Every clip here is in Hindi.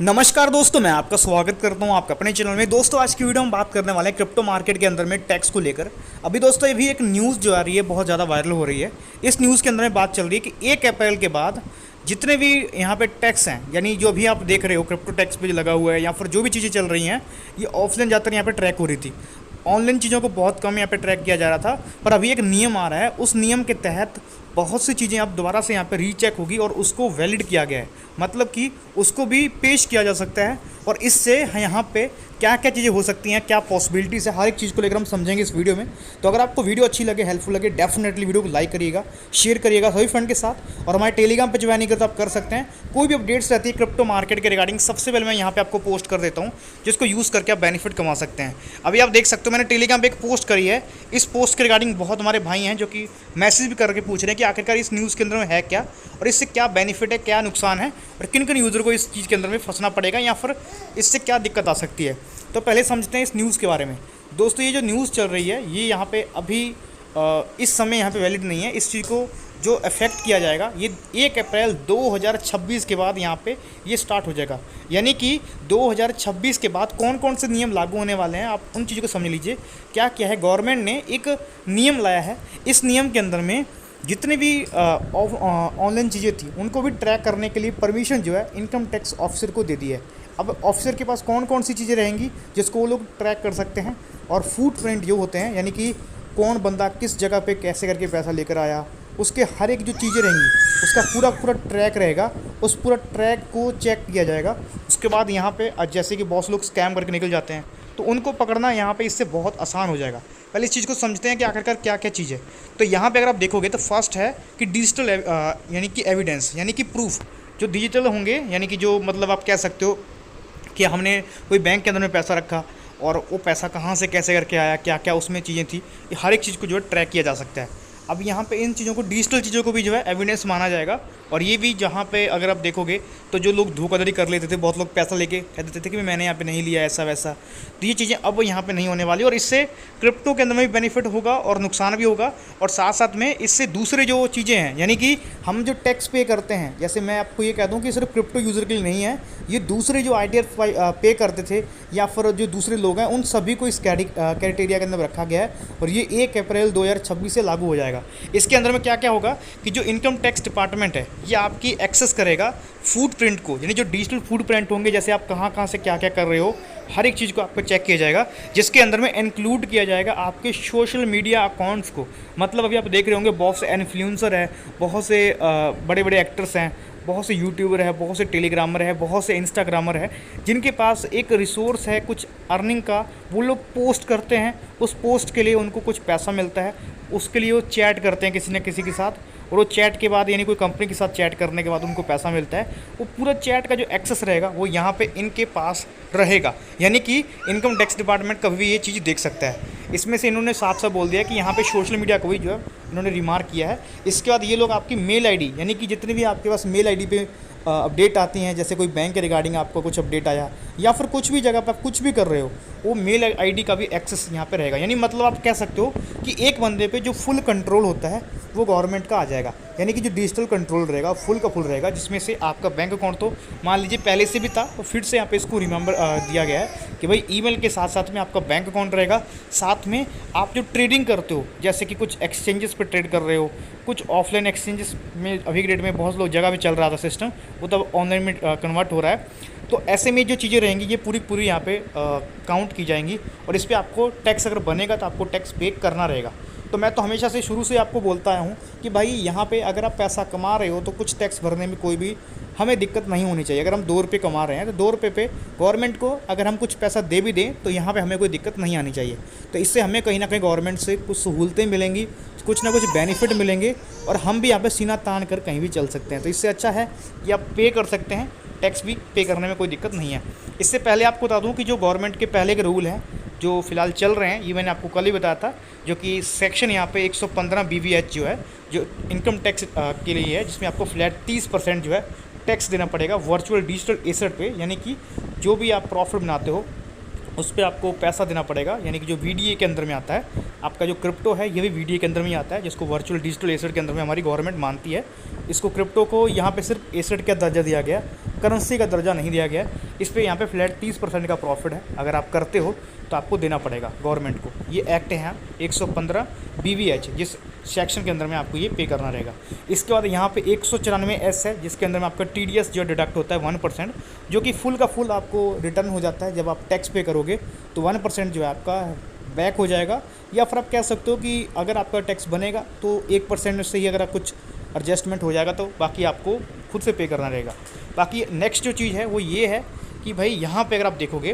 नमस्कार दोस्तों, मैं आपका स्वागत करता हूं आपका अपने चैनल में। दोस्तों आज की वीडियो हम बात करने वाले हैं क्रिप्टो मार्केट के अंदर में टैक्स को लेकर। अभी दोस्तों ये भी एक न्यूज़ जो आ रही है बहुत ज़्यादा वायरल हो रही है। इस न्यूज़ के अंदर में बात चल रही है कि 1 अप्रैल के बाद जितने भी यहाँ पे टैक्स हैं, यानी जो भी आप देख रहे हो क्रिप्टो टैक्स पे जो लगा हुआ है या फिर जो भी चीज़ें चल रही हैं, ये ऑफलाइन ज़्यादातर यहाँ पे ट्रैक हो रही थी। ऑनलाइन चीज़ों को बहुत कम यहाँ पे ट्रैक किया जा रहा था, पर अभी एक नियम आ रहा है। उस नियम के तहत बहुत सी चीज़ें अब दोबारा से यहाँ पे रीचेक होगी और उसको वैलिड किया गया है, मतलब कि उसको भी पेश किया जा सकता है। और इससे यहाँ पे क्या क्या चीज़ें हो सकती हैं, क्या पॉसिबिलिटीज़ है, हर एक चीज़ को लेकर हम समझेंगे इस वीडियो में। तो अगर आपको वीडियो अच्छी लगे, हेल्पफुल लगे, डेफिनेटली वीडियो को लाइक करिएगा, शेयर करिएगा सभी फ्रेंड के साथ। और हमारे टेलीग्राम पे ज्वाइन नहीं करते आप कर सकते हैं। कोई भी अपडेट्स रहती है क्रिप्टो मार्केट के रिगार्डिंग सबसे पहले मैं यहाँ पे आपको पोस्ट कर देता हूँ, जिसको यूज़ करके आप बेनिफिट कमा सकते हैं। अभी आप देख सकते हो मैंने टेलीग्राम पे एक पोस्ट करी है। इस पोस्ट के रिगार्डिंग बहुत हमारे भाई हैं जो कि मैसेज भी करके पूछ रहे हैं कि आखिरकार इस न्यूज़ के अंदर में है क्या, और इससे क्या बेनिफिट है, क्या नुकसान है, और किन किन यूज़र को इस चीज़ के अंदर में फंसना पड़ेगा या फिर इससे क्या दिक्कत आ सकती है। तो पहले समझते हैं इस न्यूज़ के बारे में। दोस्तों ये जो न्यूज़ चल रही है ये यहाँ पे अभी इस समय यहाँ पे वैलिड नहीं है। इस चीज़ को जो इफेक्ट किया जाएगा ये 1 अप्रैल 2026 के बाद यहाँ पे ये स्टार्ट हो जाएगा। यानी कि 2026 के बाद कौन कौन से नियम लागू होने वाले हैं, आप उन चीज़ों को समझ लीजिए। क्या क्या है, गवर्नमेंट ने एक नियम लाया है। इस नियम के अंदर में जितने भी ऑनलाइन चीज़ें थी उनको भी ट्रैक करने के लिए परमिशन जो है इनकम टैक्स ऑफिसर को दे दी है। अब ऑफिसर के पास कौन कौन सी चीज़ें रहेंगी जिसको वो लोग ट्रैक कर सकते हैं, और फुटप्रिंट जो होते हैं, यानी कि कौन बंदा किस जगह पे कैसे करके पैसा लेकर आया, उसके हर एक जो चीज़ें रहेंगी उसका पूरा पूरा ट्रैक रहेगा। उस पूरा ट्रैक को चेक किया जाएगा। उसके बाद यहाँ पे जैसे कि बहुत लोग स्कैम करके निकल जाते हैं तो उनको पकड़ना यहाँ पे इससे बहुत आसान हो जाएगा। पहले इस चीज़ को समझते हैं कि आखिरकार क्या क्या चीज़ है। तो यहाँ पे अगर आप देखोगे तो फर्स्ट है कि डिजिटल यानी कि एविडेंस, यानी कि प्रूफ जो डिजिटल होंगे, यानी कि जो मतलब आप कह सकते हो कि हमने कोई बैंक के अंदर में पैसा रखा और वो पैसा कहाँ से कैसे करके आया, क्या क्या उसमें चीज़ें थी, ये हर एक चीज़ को जो है ट्रैक किया जा सकता है। अब यहाँ पे इन चीज़ों को, डिजिटल चीज़ों को भी जो है एविडेंस माना जाएगा। और ये भी जहाँ पे अगर आप देखोगे तो जो लोग धोखाधड़ी कर लेते थे, बहुत लोग पैसा लेके कह देते थे कि मैंने यहाँ पे नहीं लिया ऐसा वैसा, तो ये चीज़ें अब यहाँ पे नहीं होने वाली। और इससे क्रिप्टो के अंदर में भी बेनिफिट होगा और नुकसान भी होगा। और साथ साथ में इससे दूसरे जो चीज़ें हैं, यानी कि हम जो टैक्स पे करते हैं, जैसे मैं आपको ये कह दूँ कि सिर्फ क्रिप्टो यूज़र के लिए नहीं है, ये दूसरे जो ITR पे करते थे या फिर जो दूसरे लोग हैं उन सभी को इस क्राइटेरिया के अंदर रखा गया है। और ये 1 अप्रैल 2026 से लागू हो जाएगा। इसके अंदर में क्या क्या होगा कि जो इनकम टैक्स डिपार्टमेंट है ये आपकी एक्सेस करेगा फुटप्रिंट को, यानी जो डिजिटल फुटप्रिंट होंगे, जैसे आप कहाँ कहाँ से क्या क्या कर रहे हो, हर एक चीज़ को आपको चेक किया जाएगा। जिसके अंदर में इंक्लूड किया जाएगा आपके सोशल मीडिया अकाउंट्स को। मतलब अभी आप देख रहे होंगे बहुत से इन्फ्लुएंसर है, बहुत से बड़े बड़े एक्टर्स हैं, बहुत से यूट्यूबर है, बहुत से टेलीग्रामर है, बहुत से इंस्टाग्रामर है, जिनके पास एक रिसोर्स है कुछ अर्निंग का। वो लोग पोस्ट करते हैं, उस पोस्ट के लिए उनको कुछ पैसा मिलता है, उसके लिए वो चैट करते हैं किसी न किसी के साथ, और वो चैट के बाद यानी कोई कंपनी के साथ चैट करने के बाद उनको पैसा मिलता है। वो पूरा चैट का जो एक्सेस रहेगा वो यहाँ पे इनके पास रहेगा। यानी कि इनकम टैक्स डिपार्टमेंट कभी भी ये चीज़ देख सकता है। इसमें से इन्होंने साफ साफ बोल दिया कि यहाँ पे सोशल मीडिया को भी जो है इन्होंने रिमार्क किया है। इसके बाद ये लोग आपकी मेल आईडी, यानी कि जितनी भी आपके पास मेल आईडी पे अपडेट आती हैं, जैसे कोई बैंक के रिगार्डिंग आपको कुछ अपडेट आया या फिर कुछ भी जगह पर आप कुछ भी कर रहे हो, वो मेल आईडी का भी एक्सेस यहाँ पे रहेगा। यानी मतलब आप कह सकते हो कि एक बंदे पे जो फुल कंट्रोल होता है वो गवर्नमेंट का आ जाएगा। यानी कि जो डिजिटल कंट्रोल रहेगा फुल का फुल रहेगा, जिसमें से आपका बैंक अकाउंट तो मान लीजिए पहले से भी था, तो फिर से यहाँ पे इसको रिमेंबर दिया गया है कि भाई ईमेल के साथ साथ में आपका बैंक अकाउंट रहेगा। साथ में आप जो ट्रेडिंग करते हो, जैसे कि कुछ एक्सचेंजेस पे ट्रेड कर रहे हो, कुछ ऑफलाइन एक्सचेंजेस में अभी के डेट में बहुत लोग जगह भी चल रहा था सिस्टम, वो तब ऑनलाइन में कन्वर्ट हो रहा है। तो ऐसे में जो चीज़ें रहेंगी ये पूरी पूरी यहाँ पे काउंट की जाएंगी, और इस पर आपको टैक्स अगर बनेगा तो आपको टैक्स पे करना रहेगा। तो मैं तो हमेशा से शुरू से आपको बोलता आया हूँ कि भाई यहाँ पे अगर आप पैसा कमा रहे हो तो कुछ टैक्स भरने में कोई भी हमें दिक्कत नहीं होनी चाहिए। अगर हम 2 रुपये कमा रहे हैं तो 2 रुपये पे गवर्नमेंट को अगर हम कुछ पैसा दे भी दें तो यहाँ पे हमें कोई दिक्कत नहीं आनी चाहिए। तो इससे हमें कहीं ना कहीं गवर्नमेंट से कुछ सहूलतें मिलेंगी, कुछ ना कुछ बेनिफिट मिलेंगे, और हम भी यहाँ पे सीना तान कर कहीं भी चल सकते हैं। तो इससे अच्छा है कि आप पे कर सकते हैं, टैक्स भी पे करने में कोई दिक्कत नहीं है। इससे पहले आपको बता दूँ कि जो गवर्नमेंट के पहले के रूल हैं जो फ़िलहाल चल रहे हैं, ये मैंने आपको कल ही बताया था, जो कि सेक्शन यहाँ पे 115 BVH जो है, जो इनकम टैक्स के लिए है, जिसमें आपको फ्लैट 30% जो है टैक्स देना पड़ेगा वर्चुअल डिजिटल एसेट पे। यानी कि जो भी आप प्रॉफिट बनाते हो उस पर आपको पैसा देना पड़ेगा, यानी कि जो VDA के अंदर में आता है आपका जो क्रिप्टो है ये भी वीडियो के अंदर में ही आता है, जिसको वर्चुअल डिजिटल एसेट के अंदर में हमारी गवर्नमेंट मानती है। इसको क्रिप्टो को यहाँ पे सिर्फ एसेट का दर्जा दिया गया, करेंसी का दर्जा नहीं दिया गया। इस पर यहाँ पे फ्लैट 30% का प्रॉफिट है, अगर आप करते हो तो आपको देना पड़ेगा गवर्नमेंट को। ये एक्ट है 115 BVH, जिस सेक्शन के अंदर में आपको ये पे करना रहेगा। इसके बाद यहाँ पे 194S है, जिसके अंदर में आपका TDS जो डिडक्ट होता है 1%, जो कि फुल का फुल आपको रिटर्न हो जाता है। जब आप टैक्स पे करोगे तो 1% जो है आपका बैक हो जाएगा, या फिर आप कह सकते हो कि अगर आपका टैक्स बनेगा तो 1% से ही अगर आप कुछ एडजस्टमेंट हो जाएगा तो बाकी आपको खुद से पे करना रहेगा। बाकी नेक्स्ट जो चीज़ है वो ये है कि भाई यहाँ पे अगर आप देखोगे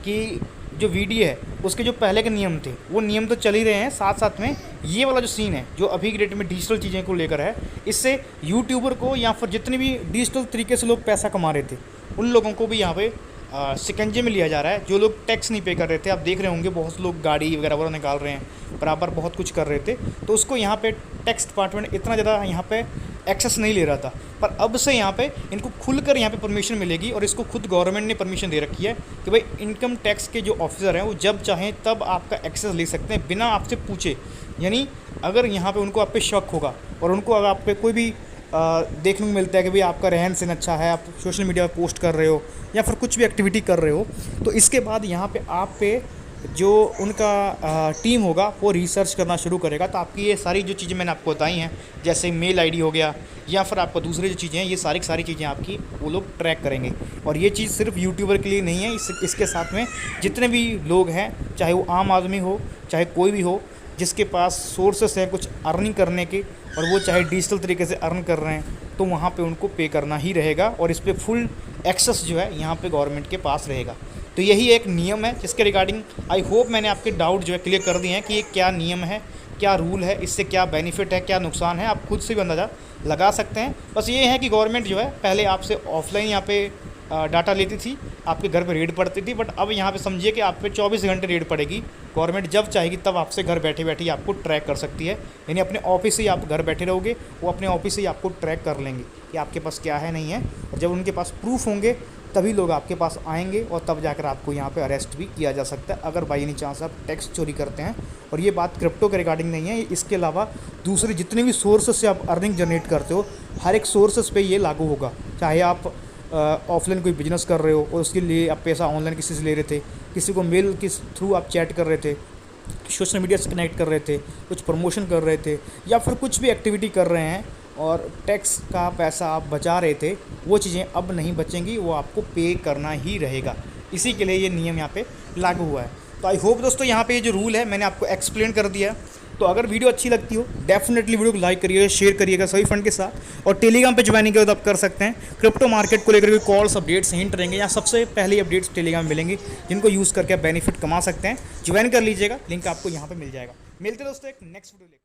कि जो वीडियो है उसके जो पहले के नियम थे वो नियम तो चल ही रहे हैं, साथ साथ में ये वाला जो सीन है जो अभी की डेट में डिजिटल चीज़ें को लेकर है, इससे यूट्यूबर को या फिर जितने भी डिजिटल तरीके से लोग पैसा कमा रहे थे उन लोगों को भी यहाँ पे शिकंजे में लिया जा रहा है। जो लोग टैक्स नहीं पे कर रहे थे, आप देख रहे होंगे बहुत लोग गाड़ी वगैरह निकाल रहे हैं, बराबर बहुत कुछ कर रहे थे, तो उसको यहाँ पे टैक्स डिपार्टमेंट इतना ज़्यादा यहाँ पे एक्सेस नहीं ले रहा था। पर अब से यहाँ पे इनको खुलकर यहाँ पे परमिशन मिलेगी, और इसको खुद गवर्नमेंट ने परमिशन दे रखी है कि भाई इनकम टैक्स के जो ऑफिसर हैं वो जब चाहें तब आपका एक्सेस ले सकते हैं बिना आपसे पूछे। यानी अगर यहाँ पे उनको आप पे शक होगा और उनको अगर आप पे कोई भी देखने को मिलता है कि भाई आपका रहन सहन अच्छा है, आप सोशल मीडिया पर पोस्ट कर रहे हो या फिर कुछ भी एक्टिविटी कर रहे हो, तो इसके बाद यहाँ पे आप पे जो उनका टीम होगा वो रिसर्च करना शुरू करेगा। तो आपकी ये सारी जो चीज़ें मैंने आपको बताई हैं, जैसे मेल आईडी हो गया या फिर आपको दूसरी जो चीज़ें हैं, ये सारी चीज़ें आपकी वो लोग ट्रैक करेंगे। और ये चीज़ सिर्फ यूट्यूबर के लिए नहीं है, इसके साथ में जितने भी लोग हैं, चाहे वो आम आदमी हो चाहे कोई भी हो, जिसके पास सोर्सेस हैं कुछ अर्निंग करने के और वो चाहे डिजिटल तरीके से अर्न कर रहे हैं, तो वहाँ पे उनको पे करना ही रहेगा, और इस पर फुल एक्सेस जो है यहाँ पे गवर्नमेंट के पास रहेगा। तो यही एक नियम है जिसके रिगार्डिंग आई होप मैंने आपके डाउट जो है क्लियर कर दिए हैं कि ये क्या नियम है, क्या रूल है, इससे क्या बेनिफिट है, क्या नुकसान है, आप खुद से भी अंदाज़ा लगा सकते हैं। बस ये है कि गवर्नमेंट जो है पहले आपसे ऑफलाइन यहाँ पे डाटा लेती थी, आपके घर पे रेड पड़ती थी, बट अब यहाँ पे समझिए कि आप पे 24 घंटे रेड पड़ेगी। गवर्नमेंट जब चाहेगी तब आपसे घर बैठे बैठे ही आपको ट्रैक कर सकती है। यानी अपने ऑफिस से ही आप घर बैठे रहोगे, वो अपने ऑफिस से ही आपको ट्रैक कर लेंगे कि आपके पास क्या है नहीं है, और जब उनके पास प्रूफ होंगे तभी लोग आपके पास आएंगे, और तब जाकर आपको यहाँ पे अरेस्ट भी किया जा सकता है अगर बाई एनी चांस आप टैक्स चोरी करते हैं। और ये बात क्रिप्टो के रिगार्डिंग नहीं है, इसके अलावा दूसरे जितने भी सोर्सेस से आप अर्निंग जनरेट करते हो, हर एक सोर्सेस पे ये लागू होगा। चाहे आप ऑफलाइन कोई बिजनेस कर रहे हो और उसके लिए आप पैसा ऑनलाइन किसी से ले रहे थे, किसी को मेल के थ्रू आप चैट कर रहे थे, सोशल मीडिया से कनेक्ट कर रहे थे, कुछ प्रमोशन कर रहे थे, या फिर कुछ भी एक्टिविटी कर रहे हैं और टैक्स का पैसा आप बचा रहे थे, वो चीज़ें अब नहीं बचेंगी, वो आपको पे करना ही रहेगा। इसी के लिए ये नियम यहाँ पे लागू हुआ है। तो आई होप दोस्तों यहाँ पे ये जो रूल है मैंने आपको एक्सप्लेन कर दिया है। तो अगर वीडियो अच्छी लगती हो डेफिनेटली वीडियो को लाइक करिएगा, शेयर करिएगा सभी फ्रेंड के साथ, और टेलीग्राम पे ज्वाइनिंग करो तो आप कर सकते हैं। क्रिप्टो मार्केट को लेकर कोई कॉल्स अपडेट्स हिंट रहेंगे, या सबसे पहले अपडेट्स टेलीग्राम में मिलेंगी, जिनको यूज़ करके आप बेनिफिट कमा सकते हैं। ज्वाइन कर लीजिएगा, लिंक आपको यहाँ पर मिल जाएगा। मिलते दोस्तों एक नेक्स्ट वीडियो लेकर।